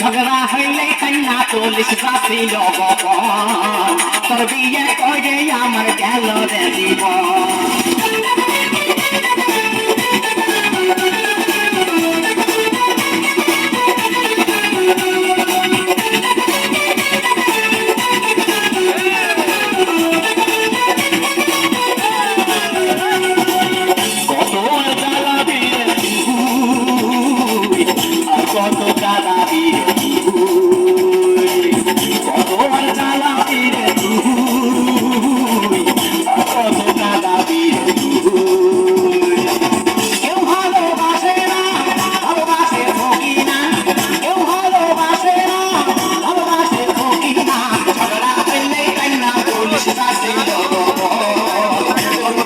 ঝগড়া হইলে কান্না চল্লিশ বাঁচিল গোপন তোর বিয়ে করে আমার গেল রে জীবন কত জ্বালাবি কত আর জ্বালাবি রে কত জ্বালাবি কেউ ভালোবাসে না ভালোবাসে ঠকি না কেউ ভালোবাসে না ভালোবাসে ঠকি না ঝগড়া হইলে কান্না পুলিশ শাস্তি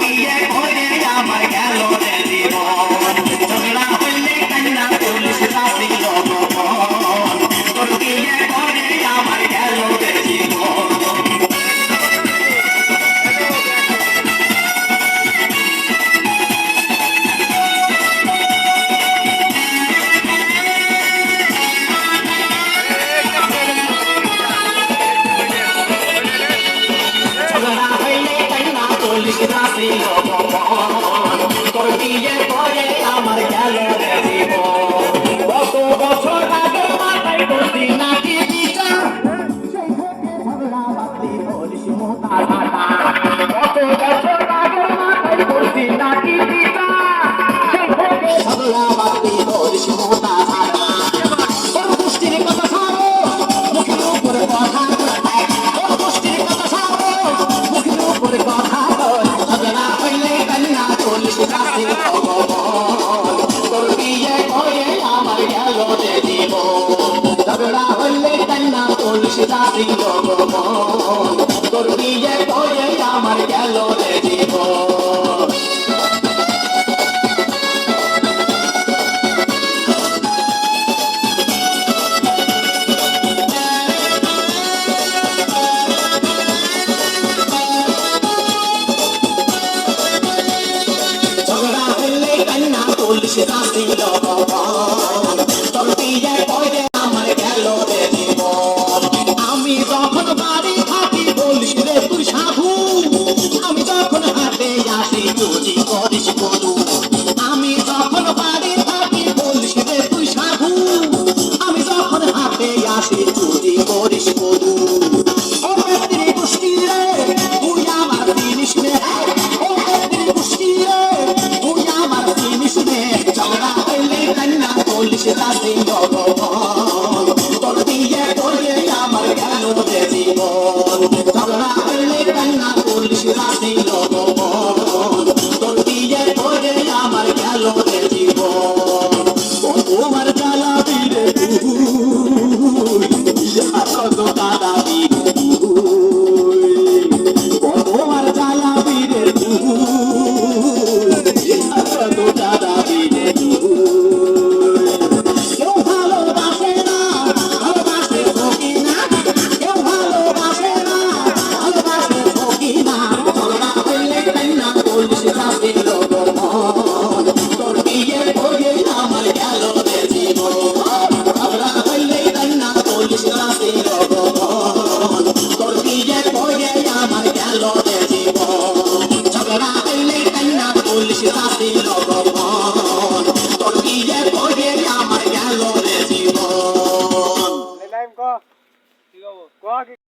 বিয়ে করে আমার গেল রে জীবন ঝগড়া হইলে কান্না পুলিশ শাস্তি তোর বিয়ে করে আমার গেল রে জীবন কত বছর আগে মাথায় করতি নাকি বিচার সেই থেকে ঝগড়া বাতি করিস মোটা ঝাঁটা কত বছর আগে মাথায় করতি নাকি বিচার সেই থেকে ঝগড়া বাতি করিস মোটা ঝাঁটা তোর গোষ্ঠীর কথা ছাড়ো মুখের উপরে কথা তোর গোষ্ঠীর কথা ছাড়ো মুখের উপরে কথা ঝগড়া হইলে কান্না চল্লিশ রাশি তোর বিয়ে করে আমার গেল রে জীবন ঝগড়া হইলে কান্না চল্লিশ রাশি তোর বিয়ে করে আমার গেল রে জীবন পুলিশ শাস্তি তোর বিয়ে করে আমার গেল রে জীবন আমি যখন বাড়ি থাকি বলিস রে তুই সাধু আমি যখন হাতে আসি চুরি করিস বধু আমি যখন বাড়ি থাকি বলিস রে তুই সাধু আমি যখন হাতে আসি চুরি করিস বধু ও ব্যক্তির গোষ্ঠী রে তুই আমার জিনিস রে ও ব্যক্তির গোষ্ঠী রে তুই আমার জিনিস রে ঝগড়া হইলে কান্না পুলিশ শাস্তি তোর বিয়ে করে আমার গেল রে জীবন ঝগড়া হইলে কান্না পুলিশ শাস্তি তোর বিয়ে করে আমার গেল রে জীবন তোমার জ্বালাবি রে কত জ্বালাবি তোমার জ্বালাবি রে কত জ্বালাবি রে কেউ ভালোবাসে না ভালোবাসে ঠকি না কেউ ভালোবাসে না ভালোবাসে ঠকি না ঝগড়া হইলে কান্না পুলিশ শাস্তি তোর বিয়ে করে আমার গেল রে জীবন ঝগড়া হইলে কান্না পুলিশ শাস্তি তোর বিয়ে করে আমার গেল রে জীবন ঝগড়া হইলে কান্না পুলিশ শাস্তি তোর বিয়ে করে আমার গেল রে জীবন